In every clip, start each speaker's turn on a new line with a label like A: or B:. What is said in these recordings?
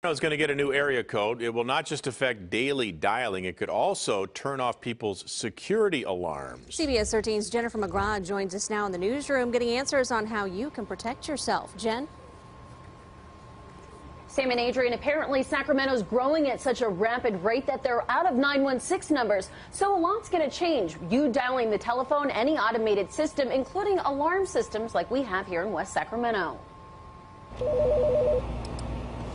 A: Is going to get a new area code. It will not just affect daily dialing, it could also turn off people's security alarms.
B: CBS 13's Jennifer McGraw joins us now in the newsroom, getting answers on how you can protect yourself. Jen?
C: Sam and Adrian, apparently Sacramento's growing at such a rapid rate that they're out of 916 numbers. So a lot's going to change. You dialing the telephone, any automated system, including alarm systems like we have here in West Sacramento.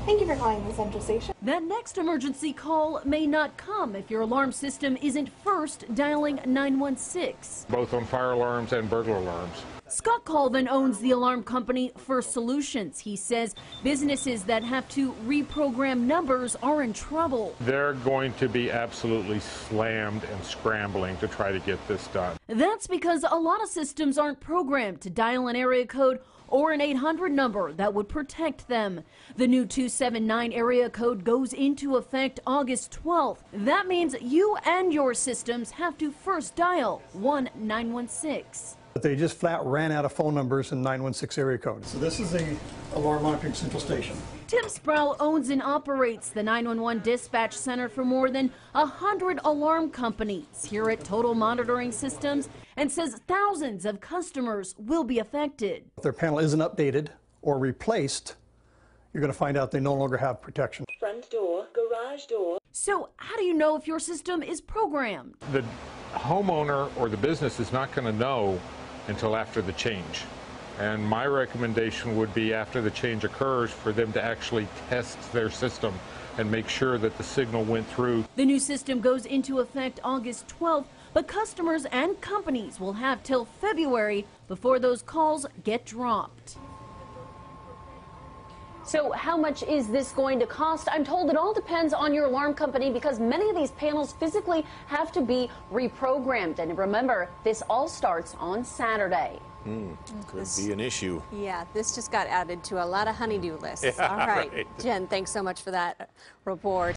D: Thank you for calling the Central Station.
E: That next emergency call may not come if your alarm system isn't first dialing 916.
F: Both on fire alarms and burglar alarms.
E: Scott Colvin owns the alarm company First Solutions. He says businesses that have to reprogram numbers are in trouble.
F: They're going to be absolutely slammed and scrambling to try to get this done.
E: That's because a lot of systems aren't programmed to dial an area code or an 800 number that would protect them. The new 279 area code goes into effect August 12th. That means you and your systems have to first dial 916.
G: They just flat ran out of phone numbers in 916 area code. So this is the alarm monitoring central station.
E: Tim Sproul owns and operates the 911 dispatch center for more than 100 alarm companies here at Total Monitoring Systems, and says thousands of customers will be affected.
G: If their panel isn't updated or replaced, you're going to find out they no longer have protection.
D: Front door, garage door.
E: So how do you know if your system is programmed?
F: The homeowner or the business is not going to know until after the change. And my recommendation would be after the change occurs for them to actually test their system and make sure that the signal went through.
E: The new system goes into effect August 12th, but customers and companies will have till February before those calls get dropped.
C: So how much is this going to cost? I'm told it all depends on your alarm company because many of these panels physically have to be reprogrammed. And remember, this all starts on Saturday.
A: Could be an issue.
B: Yeah, this just got added to a lot of honey-do lists.
A: Yeah,
B: All right.
A: right.
B: Jen, thanks so much for that report.